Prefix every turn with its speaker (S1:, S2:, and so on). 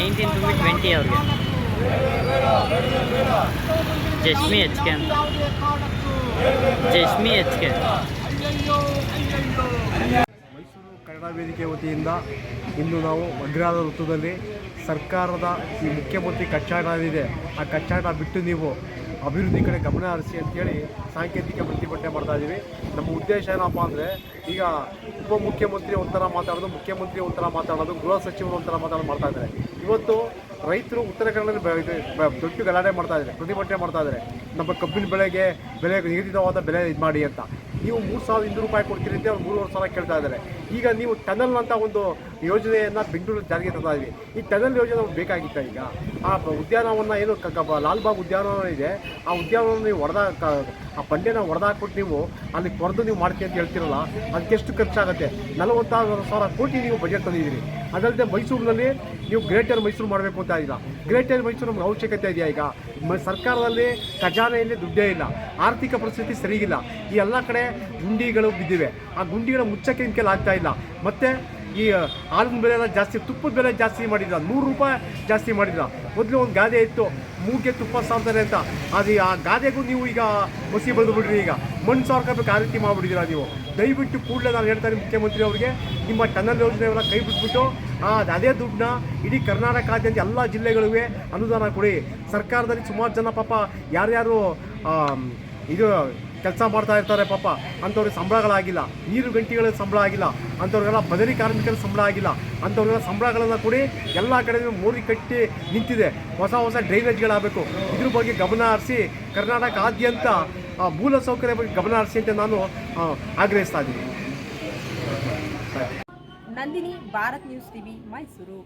S1: 19 ತುಂಬಿ 20 ಅವ್ರಿಗೆ. ಜಶ್ಮಿ H K ಅಂತ, ಜಶ್ಮಿ ಎಚ್ ಕೆ.
S2: ಮೈಸೂರು ಕನ್ನಡ ವೇದಿಕೆ ವತಿಯಿಂದ ಇಂದು ನಾವು ಅಗ್ರಹಾರ ವೃತ್ತದಲ್ಲಿ ಸರ್ಕಾರದ ಈ ಮುಖ್ಯಮಂತ್ರಿ ಕಚ್ಚಾಟ ಏನಿದೆ ಆ ಕಚ್ಚಾಟ ಬಿಟ್ಟು ನೀವು ಅಭಿವೃದ್ಧಿ ಕಡೆ ಗಮನ ಹರಿಸಿ ಅಂತೇಳಿ ಸಾಂಕೇತಿಕ ಪ್ರತಿಭಟನೆ ಮಾಡ್ತಾಯಿದ್ದೀವಿ. ನಮ್ಮ ಉದ್ದೇಶ ಏನಪ್ಪ ಅಂದರೆ, ಈಗ ಉಪಮುಖ್ಯಮಂತ್ರಿ ಒಂಥರ ಮಾತಾಡೋದು, ಮುಖ್ಯಮಂತ್ರಿ ಒಂಥರ ಮಾತಾಡೋದು, ಗೃಹ ಸಚಿವರು ಒಂಥರ ಮಾತಾಡೋದು ಮಾಡ್ತಾಯಿದ್ದಾರೆ. ಇವತ್ತು ರೈತರು ಉತ್ತರ ಕನ್ನಡದಲ್ಲಿ ದೊಡ್ಡ ಗಲಾಟೆ ಮಾಡ್ತಾಯಿದ್ದಾರೆ, ಪ್ರತಿಭಟನೆ ಮಾಡ್ತಾಯಿದ್ದಾರೆ. ನಮ್ಮ ಕಬ್ಬಿನ ಬೆಳೆ ನಿಗದಿತವಾದ ಬೆಲೆ ಇದು ಮಾಡಿ ಅಂತ. ನೀವು 3,200 ರೂಪಾಯಿ ಕೊಡ್ತೀರಿ ಅಂತ ಅವ್ರು 3,500 ಕೇಳ್ತಾ ಇದ್ದಾರೆ. ಈಗ ನೀವು ಟನಲ್ ಅಂತ ಒಂದು ಯೋಜನೆಯನ್ನು ಬೆಂಗಳೂರಲ್ಲಿ ಜಾರಿಗೆ ತರ್ತಾ ಇದ್ವಿ. ಈ ಟನಲ್ ಯೋಜನೆ ಬೇಕಾಗಿತ್ತ? ಈಗ ಆ ಉದ್ಯಾನವನ ಏನು ಲಾಲ್ಬಾಗ್ ಉದ್ಯಾನವನ ಇದೆ, ಆ ಉದ್ಯಾನವನ ನೀವು ಆ ಬಂಡೆನ ಹೊಡೆದಾಕ್ಬಿಟ್ಟು ನೀವು ಅಲ್ಲಿ ಕೊರೆದು ನೀವು ಮಾಡ್ತೀವಿ ಅಂತ ಹೇಳ್ತಿರಲ್ಲ, ಅದಕ್ಕೆಷ್ಟು ಖರ್ಚಾಗುತ್ತೆ? 46,000 ಕೋಟಿ ನೀವು ಬಜೆಟ್ ತಂದಿದ್ದೀರಿ. ಅದಲ್ಲದೆ ಮೈಸೂರಿನಲ್ಲಿ ನೀವು ಗ್ರೇಟರ್ ಮೈಸೂರು ಮಾಡಬೇಕು ಅಂತ ಇದ್ದೀರಾ. ಗ್ರೇಟರ್ ಮೈಸೂರು ನಮ್ಗೆ ಅವಶ್ಯಕತೆ ಇದೆಯಾ? ಈಗ ಸರ್ಕಾರದಲ್ಲಿ ಖಜಾನೆಯಲ್ಲಿ ದುಡ್ಡೇ ಇಲ್ಲ, ಆರ್ಥಿಕ ಪರಿಸ್ಥಿತಿ ಸರಿಗಿಲ್ಲ. ಈ ಎಲ್ಲ ಕಡೆ ಗುಂಡಿಗಳು ಬಿದ್ದಿವೆ. ಆ ಗುಂಡಿಗಳ ಮುಚ್ಚಕ್ಕೆ ನಿಮ್ಮ ಕೈಲಿ ಆಗ್ತಾ ಇಲ್ಲ. ಮತ್ತು ಈ ಹಾಲಿನ ಬೆಲೆ ಎಲ್ಲ ಜಾಸ್ತಿ, ತುಪ್ಪದ ಬೆಲೆ ಜಾಸ್ತಿ ಮಾಡಿದ್ರ, 100 ರೂಪಾಯಿ ಜಾಸ್ತಿ ಮಾಡಿದ್ರ. ಮೊದಲು ಒಂದು ಗಾದೆ ಇತ್ತು, ಮೂಗಿಗೆ ತುಪ್ಪ ಸಾರ್ತಾರೆ ಅಂತ. ಅದು ಆ ಗಾದೆಗೂ ನೀವು ಈಗ ಮಸಿ ಬರೆದು ಬಿಡ್ರಿ. ಈಗ ಮಣ್ಣು ಸಾರ್ಕೋಬೇಕು, ಆ ರೀತಿ ಮಾಡಿಬಿಟ್ಟಿದ್ದೀರಾ ನೀವು. ದಯವಿಟ್ಟು ಕೂಡಲೇ ನಾನು ಹೇಳ್ತಾರೆ ಮುಖ್ಯಮಂತ್ರಿ ಅವರಿಗೆ, ನಿಮ್ಮ ಟನಲ್ ಯೋಜನೆಯೆಲ್ಲ ಕೈ ಬಿಟ್ಬಿಟ್ಟು ಅದೇ ದುಡ್ಡನ್ನ ಇಡೀ ಕರ್ನಾಟಕಾದ್ಯಂತ ಎಲ್ಲ ಜಿಲ್ಲೆಗಳಿಗೂ ಅನುದಾನ ಕೊಡಿ. ಸರ್ಕಾರದಲ್ಲಿ ಸುಮಾರು ಜನ ಪಾಪ ಯಾರ್ಯಾರು ಇದು ಕೆಲಸ ಮಾಡ್ತಾ ಇರ್ತಾರೆ ಪಾಪ, ಅಂಥವ್ರಿಗೆ ಸಂಬಳಗಳಾಗಿಲ್ಲ, ನೀರು ಗಂಟೆಗಳ ಸಂಬಳ ಆಗಿಲ್ಲ, ಅಂಥವ್ರಿಗೆಲ್ಲ ಬದಲಿ ಕಾರ್ಮಿಕರ ಸಂಬಳ ಆಗಿಲ್ಲ, ಅಂಥವ್ರಿಗೆಲ್ಲ ಸಂಬಳಗಳನ್ನು ಕೊಡಿ. ಎಲ್ಲ ಕಡೆ ಮೋರಿ ಕಟ್ಟಿ ನಿಂತಿದೆ. ಹೊಸ ಡ್ರೈನೇಜ್ಗಳಾಗಬೇಕು. ಇದ್ರ ಬಗ್ಗೆ ಗಮನ ಹರಿಸಿ ಕರ್ನಾಟಕಾದ್ಯಂತ ಮೂಲ ಸೌಕರ್ಯ ಬಗ್ಗೆ ಗಮನ ಹರಿಸಿ ಅಂತ ನಾನು ಆಗ್ರಹಿಸ್ತಾ ಇದ್ದೀನಿ.
S3: Nandini, Bharat news TV, Mysuru.